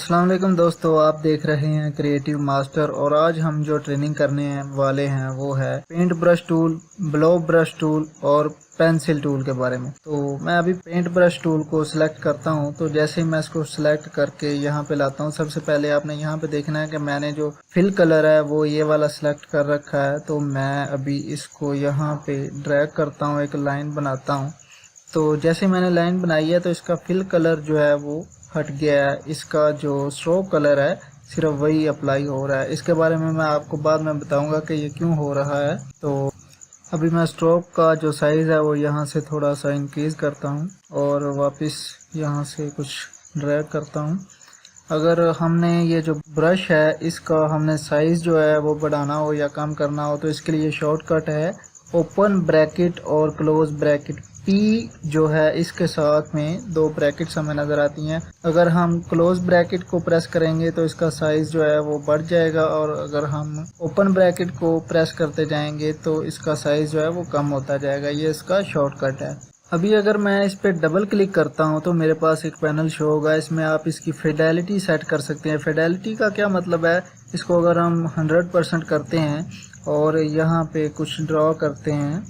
अस्सलाम वालेकुम दोस्तों, आप देख रहे हैं क्रिएटिव मास्टर। और आज हम जो ट्रेनिंग करने वाले हैं वो है paint brush tool, blob brush tool और पेंसिल टूल के बारे में। तो मैं अभी पेंट ब्रश टूल को सिलेक्ट करता हूं। तो जैसे ही मैं इसको सिलेक्ट करके यहाँ पे लाता हूं, सबसे पहले आपने यहाँ पे देखना है कि मैंने जो फिल कलर है वो ये वाला सिलेक्ट कर रखा है। तो मैं अभी इसको यहाँ पे ड्रैग करता हूँ, एक लाइन बनाता हूँ। तो जैसे मैंने लाइन बनाई है तो इसका फिल कलर जो है वो हट गया है। इसका जो स्ट्रोक कलर है सिर्फ वही अप्लाई हो रहा है। इसके बारे में मैं आपको बाद में बताऊंगा कि ये क्यों हो रहा है। तो अभी मैं स्ट्रोक का जो साइज़ है वो यहाँ से थोड़ा सा इंक्रीज़ करता हूँ और वापस यहाँ से कुछ ड्रैग करता हूँ। अगर हमने ये जो ब्रश है इसका हमने साइज़ जो है वो बढ़ाना हो या कम करना हो तो इसके लिए शॉर्टकट है ओपन ब्रैकेट और क्लोज ब्रैकेट। पी जो है इसके साथ में दो ब्रैकेट्स हमें नज़र आती हैं। अगर हम क्लोज ब्रैकेट को प्रेस करेंगे तो इसका साइज़ जो है वो बढ़ जाएगा, और अगर हम ओपन ब्रैकेट को प्रेस करते जाएंगे तो इसका साइज़ जो है वो कम होता जाएगा। ये इसका शॉर्टकट है। अभी अगर मैं इस पर डबल क्लिक करता हूं तो मेरे पास एक पैनल शो होगा। इसमें आप इसकी फिडेलिटी सेट कर सकते हैं। फिडेलिटी का क्या मतलब है, इसको अगर हम 100% करते हैं और यहाँ पे कुछ ड्रॉ करते हैं,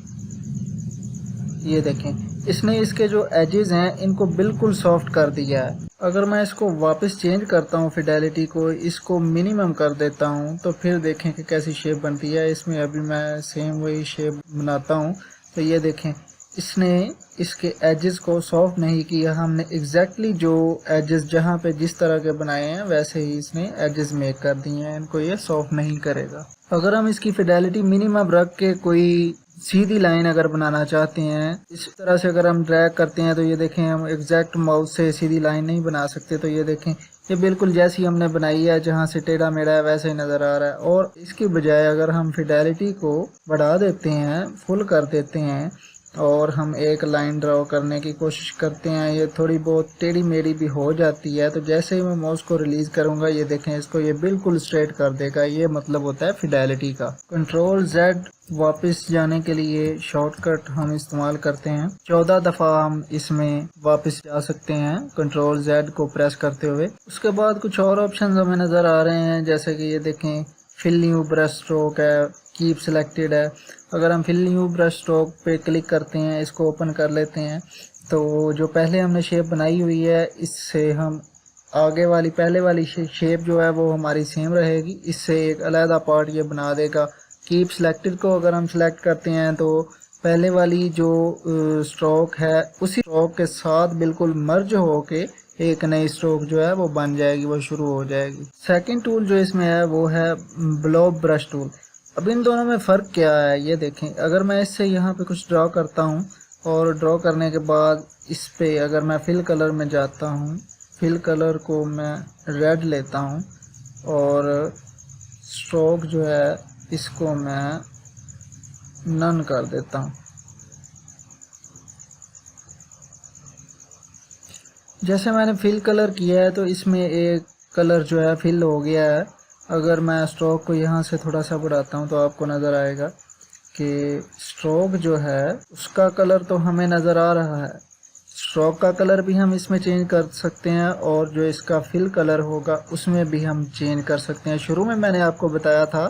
ये देखें इसने इसके जो एजेस हैं इनको बिल्कुल सॉफ्ट कर दिया है। अगर मैं इसको वापस चेंज करता हूँ, फिडेलिटी को इसको मिनिमम कर देता हूँ, तो फिर देखें कि कैसी शेप बनती है। इसमें अभी मैं सेम वही शेप बनाता हूँ। तो ये देखें इसने इसके एजेस को सॉफ्ट नहीं किया। हमने एग्जैक्टली जो एजेस जहाँ पे जिस तरह के बनाए हैं वैसे ही इसने एजेस मेक कर दिए हैं। इनको ये सॉफ्ट नहीं करेगा। अगर हम इसकी फिडेलिटी मिनिमम रख के कोई सीधी लाइन अगर बनाना चाहते हैं, इस तरह से अगर हम ड्रैग करते हैं तो ये देखें हम एग्जैक्ट माउस से सीधी लाइन नहीं बना सकते। तो ये देखें ये बिल्कुल जैसी हमने बनाई है, जहाँ से टेढ़ा मेढ़ा है वैसे ही नज़र आ रहा है। और इसकी बजाय अगर हम फिडेलिटी को बढ़ा देते हैं, फुल कर देते हैं और हम एक लाइन ड्रॉ करने की कोशिश करते हैं, ये थोड़ी बहुत टेढ़ी मेढ़ी भी हो जाती है। तो जैसे ही मैं माउस को रिलीज करूंगा ये देखें इसको ये बिल्कुल स्ट्रेट कर देगा। ये मतलब होता है फिडेलिटी का। कंट्रोल Z वापस जाने के लिए शॉर्टकट हम इस्तेमाल करते हैं। 14 दफ़ा हम इसमें वापस जा सकते हैं कंट्रोल Z को प्रेस करते हुए। उसके बाद कुछ और ऑप्शन हमें नज़र आ रहे हैं, जैसे कि ये देखें फिल न्यू ब्रश स्ट्रोक है, कीप सिलेक्टेड है। अगर हम फिल न्यू ब्रश स्ट्रोक पे क्लिक करते हैं, इसको ओपन कर लेते हैं, तो जो पहले हमने शेप बनाई हुई है इससे हम आगे वाली पहले वाली शेप जो है वो हमारी सेम रहेगी। इससे एक अलहदा पार्ट ये बना देगा। कीप सिलेक्टेड को अगर हम सिलेक्ट करते हैं तो पहले वाली जो स्ट्रोक है उसी स्ट्रोक के साथ बिल्कुल मर्ज होके एक नई स्ट्रोक जो है वो बन जाएगी, वो शुरू हो जाएगी। सेकंड टूल जो इसमें है वो है ब्लो ब्रश टूल। अब इन दोनों में फ़र्क क्या है ये देखें। अगर मैं इससे यहाँ पे कुछ ड्रॉ करता हूँ और ड्रॉ करने के बाद इस पे अगर मैं फिल कलर में जाता हूँ, फिल कलर को मैं रेड लेता हूँ और स्ट्रोक जो है इसको मैं नन कर देता हूँ। जैसे मैंने फिल कलर किया है तो इसमें एक कलर जो है फिल हो गया है। अगर मैं स्ट्रोक को यहाँ से थोड़ा सा बढ़ाता हूँ तो आपको नज़र आएगा कि स्ट्रोक जो है उसका कलर तो हमें नज़र आ रहा है। स्ट्रोक का कलर भी हम इसमें चेंज कर सकते हैं और जो इसका फिल कलर होगा उसमें भी हम चेंज कर सकते हैं। शुरू में मैंने आपको बताया था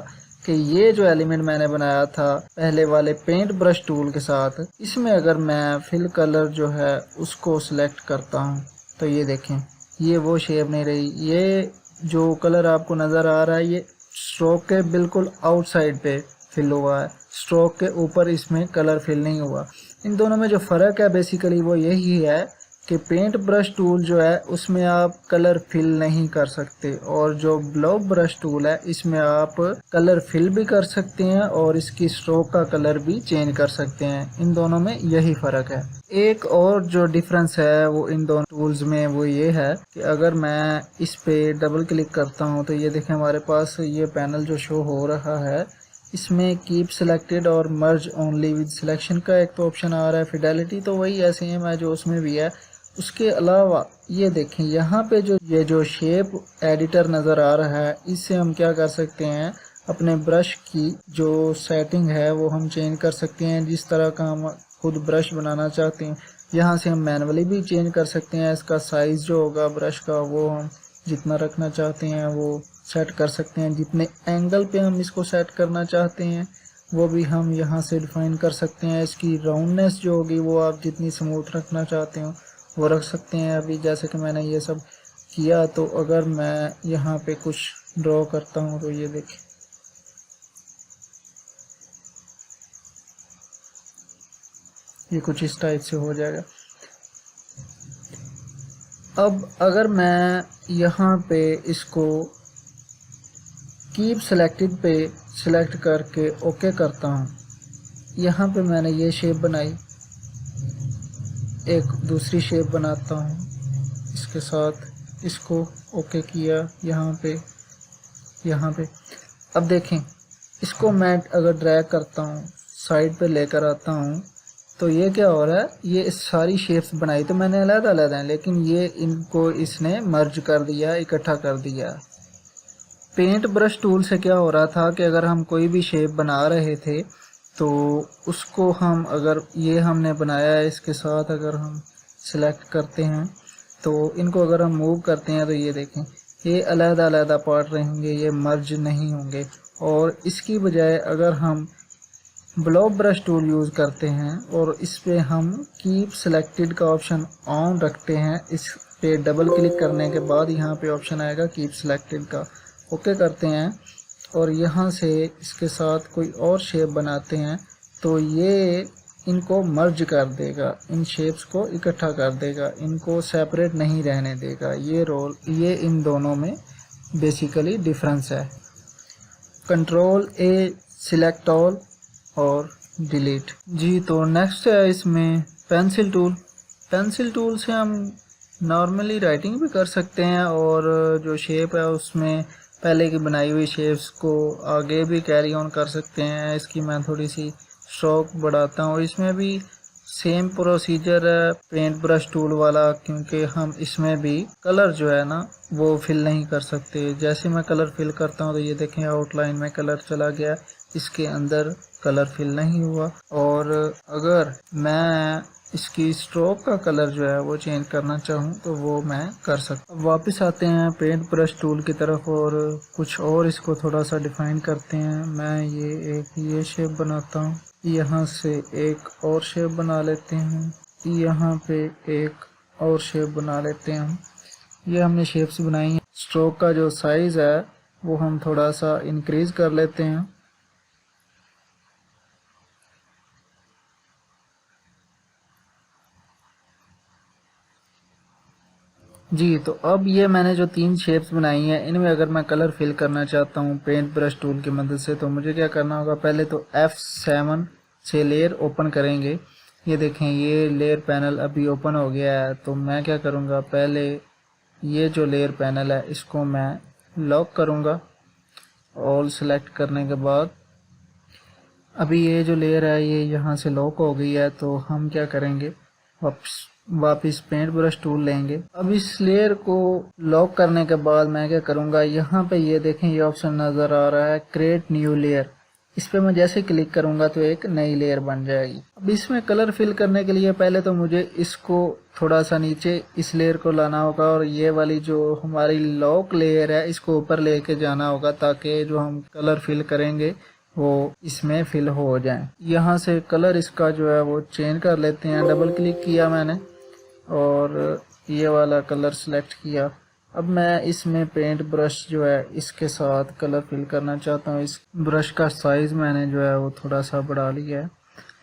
कि ये जो एलिमेंट मैंने बनाया था पहले वाले पेंट ब्रश टूल के साथ, इसमें अगर मैं फिल कलर जो है उसको सिलेक्ट करता हूँ तो ये देखें ये वो शेप नहीं रही। ये जो कलर आपको नज़र आ रहा है ये स्ट्रोक के बिल्कुल आउटसाइड पे फिल हुआ है, स्ट्रोक के ऊपर इसमें कलर फिल नहीं हुआ। इन दोनों में जो फ़र्क है बेसिकली वो यही है कि पेंट ब्रश टूल जो है उसमें आप कलर फिल नहीं कर सकते, और जो ब्लो ब्रश टूल है इसमें आप कलर फिल भी कर सकते हैं और इसकी स्ट्रोक का कलर भी चेंज कर सकते हैं। इन दोनों में यही फ़र्क है। एक और जो डिफरेंस है वो इन दोनों टूल्स में वो ये है कि अगर मैं इस पे डबल क्लिक करता हूँ तो ये देखें हमारे पास ये पैनल जो शो हो रहा है इसमें कीप सिलेक्टेड और मर्ज ओनली विद सिलेक्शन का एक तो ऑप्शन आ रहा है। फिडेलिटी तो वही है, सेम है जो उसमें भी है। उसके अलावा ये देखें यहाँ पे जो शेप एडिटर नज़र आ रहा है इससे हम क्या कर सकते हैं, अपने ब्रश की जो सेटिंग है वो हम चेंज कर सकते हैं। जिस तरह का हम खुद ब्रश बनाना चाहते हैं यहाँ से हम मैनुअली भी चेंज कर सकते हैं। इसका साइज़ जो होगा ब्रश का वो हम जितना रखना चाहते हैं वो सेट कर सकते हैं। जितने एंगल पे हम इसको सेट करना चाहते हैं वो भी हम यहाँ से डिफाइन कर सकते हैं। इसकी राउंडनेस जो होगी वो आप जितनी स्मूथ रखना चाहते हो वो रख सकते हैं। अभी जैसे कि मैंने ये सब किया, तो अगर मैं यहाँ पे कुछ ड्रॉ करता हूँ तो ये देखें, ये कुछ इस टाइप से हो जाएगा। अब अगर मैं यहाँ पे इसको कीप सेलेक्टेड पे सिलेक्ट करके ओके करता हूँ, यहाँ पे मैंने ये शेप बनाई, एक दूसरी शेप बनाता हूँ इसके साथ, इसको ओके किया यहाँ पे। अब देखें, इसको मैं अगर ड्रैग करता हूँ साइड पे लेकर आता हूँ तो ये क्या हो रहा है, ये सारी शेप्स बनाई तो मैंने अलग-अलग हैं, लेकिन ये इनको इसने मर्ज कर दिया, इकट्ठा कर दिया। पेंट ब्रश टूल से क्या हो रहा था कि अगर हम कोई भी शेप बना रहे थे तो उसको हम, अगर ये हमने बनाया है, इसके साथ अगर हम सिलेक्ट करते हैं तो इनको अगर हम मूव करते हैं तो ये देखें, ये अलग-अलग पार्ट रहेंगे, ये मर्ज नहीं होंगे। और इसकी बजाय अगर हम ब्लॉक ब्रश टूल यूज़ करते हैं और इस पे हम कीप सिलेक्टेड का ऑप्शन ऑन रखते हैं, इस पे डबल क्लिक करने के बाद यहाँ पे ऑप्शन आएगा कीप सिलेक्टेड का, ओके करते हैं और यहाँ से इसके साथ कोई और शेप बनाते हैं तो ये इनको मर्ज कर देगा, इन शेप्स को इकट्ठा कर देगा, इनको सेपरेट नहीं रहने देगा। ये इन दोनों में बेसिकली डिफरेंस है। कंट्रोल ए सिलेक्ट ऑल और डिलीट। जी, तो नेक्स्ट है इसमें पेंसिल टूल। पेंसिल टूल से हम नॉर्मली राइटिंग भी कर सकते हैं और जो शेप है उसमें पहले की बनाई हुई शेप्स को आगे भी कैरी ऑन कर सकते हैं। इसकी मैं थोड़ी सी स्ट्रोक बढ़ाता हूँ। इसमें भी सेम प्रोसीजर है पेंट ब्रश टूल वाला, क्योंकि हम इसमें भी कलर जो है ना वो फिल नहीं कर सकते। जैसे मैं कलर फिल करता हूँ तो ये देखें आउटलाइन में कलर चला गया, इसके अंदर कलर फिल नहीं हुआ। और अगर मैं इसकी स्ट्रोक का कलर जो है वो चेंज करना चाहूँ तो वो मैं कर सकता हूँ। वापस आते हैं पेंट ब्रश टूल की तरफ और कुछ और इसको थोड़ा सा डिफाइन करते हैं। मैं ये शेप बनाता हूँ, यहाँ से एक और शेप बना लेते हैं, यहाँ पे एक और शेप बना लेते हैं। ये हमने शेप्स बनाई हैं। स्ट्रोक का जो साइज है वो हम थोड़ा सा इंक्रीज कर लेते हैं। जी, तो अब ये मैंने जो 3 शेप्स बनाई हैं इनमें अगर मैं कलर फिल करना चाहता हूँ पेंट ब्रश टूल की मदद से, तो मुझे क्या करना होगा, पहले तो F7 से लेयर ओपन करेंगे। ये देखें ये लेयर पैनल अभी ओपन हो गया है। तो मैं क्या करूँगा, पहले ये जो लेयर पैनल है इसको मैं लॉक करूँगा। ऑल सेलेक्ट करने के बाद अभी ये जो लेयर है ये यहाँ से लॉक हो गई है। तो हम क्या करेंगे, वापिस पेंट ब्रश टूल लेंगे। अब इस लेयर को लॉक करने के बाद मैं क्या करूँगा, यहाँ पे ये देखें ये ऑप्शन नज़र आ रहा है क्रिएट न्यू लेयर। इस पे मैं जैसे क्लिक करूँगा तो एक नई लेयर बन जाएगी। अब इसमें कलर फिल करने के लिए पहले तो मुझे इसको थोड़ा सा नीचे इस लेयर को लाना होगा और ये वाली जो हमारी लॉक लेयर है इसको ऊपर लेके जाना होगा, ताकि जो हम कलर फिल करेंगे वो इसमें फिल हो जाए। यहाँ से कलर इसका जो है वो चेंज कर लेते हैं। डबल क्लिक किया मैंने और ये वाला कलर सेलेक्ट किया। अब मैं इसमें पेंट ब्रश जो है इसके साथ कलर फिल करना चाहता हूँ। इस ब्रश का साइज मैंने जो है वो थोड़ा सा बढ़ा लिया है।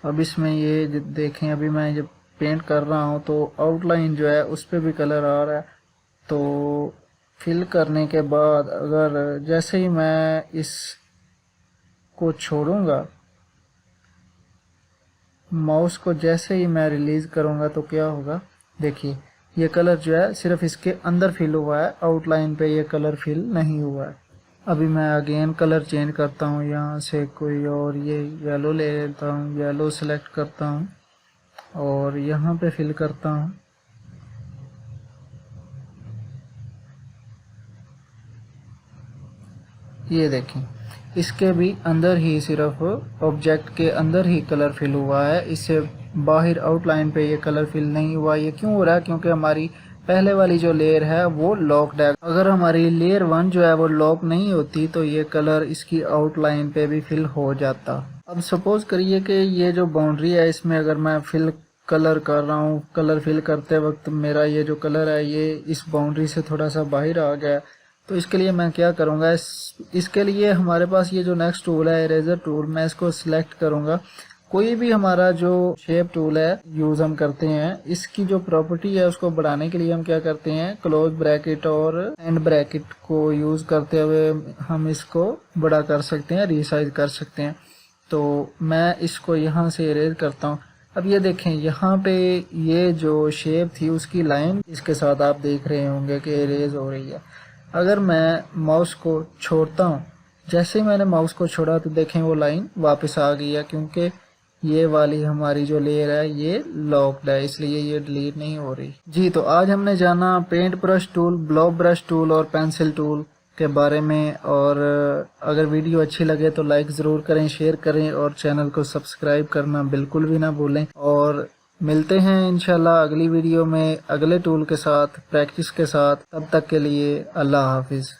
अब इसमें ये देखें अभी मैं जब पेंट कर रहा हूँ तो आउटलाइन जो है उस पर भी कलर आ रहा है। तो फिल करने के बाद अगर जैसे ही मैं इस को छोड़ूंगा, माउस को जैसे ही मैं रिलीज करूंगा तो क्या होगा, देखिए ये कलर जो है सिर्फ इसके अंदर फिल हुआ है, आउटलाइन पे ये कलर फिल नहीं हुआ है। अभी मैं अगेन कलर चेंज करता हूँ, यहाँ से कोई और ये येलो ले लेता हूँ, येलो सेलेक्ट करता हूँ और यहाँ पे फिल करता हूँ। ये देखें इसके भी अंदर ही, सिर्फ ऑब्जेक्ट के अंदर ही कलर फिल हुआ है, इससे बाहर आउटलाइन पे ये कलर फिल नहीं हुआ। ये क्यों हो रहा है, क्योंकि हमारी पहले वाली जो लेयर है वो लॉक्ड है। अगर हमारी लेयर 1 जो है वो लॉक नहीं होती तो ये कलर इसकी आउटलाइन पे भी फिल हो जाता। अब सपोज करिए कि ये जो बाउंड्री है इसमें अगर मैं कलर कर रहा हूँ, कलर फिल करते वक्त मेरा ये जो कलर है ये इस बाउंड्री से थोड़ा सा बाहर आ गया, तो इसके लिए मैं क्या करूँगा, इसके लिए हमारे पास ये जो नेक्स्ट टूल है इरेजर टूल, मैं इसको सिलेक्ट करूँगा। कोई भी हमारा जो शेप टूल है यूज़ हम करते हैं, इसकी जो प्रॉपर्टी है उसको बढ़ाने के लिए हम क्या करते हैं, क्लोज ब्रैकेट और एंड ब्रैकेट को यूज़ करते हुए हम इसको बड़ा कर सकते हैं, रीसाइज कर सकते हैं। तो मैं इसको यहाँ से इरेज करता हूँ। अब ये देखें यहाँ पे ये जो शेप थी उसकी लाइन इसके साथ आप देख रहे होंगे कि इरेज हो रही है। अगर मैं माउस को छोड़ता हूँ, जैसे ही मैंने माउस को छोड़ा तो देखें वो लाइन वापस आ गई है, क्योंकि ये वाली हमारी जो लेयर है ये लॉक्ड है, इसलिए ये डिलीट नहीं हो रही। जी, तो आज हमने जाना paint brush tool, blob brush tool और पेंसिल टूल के बारे में। और अगर वीडियो अच्छी लगे तो लाइक ज़रूर करें, शेयर करें और चैनल को सब्सक्राइब करना बिल्कुल भी ना भूलें। और मिलते हैं इंशाल्लाह अगली वीडियो में अगले टूल के साथ, प्रैक्टिस के साथ। तब तक के लिए अल्लाह हाफिज़।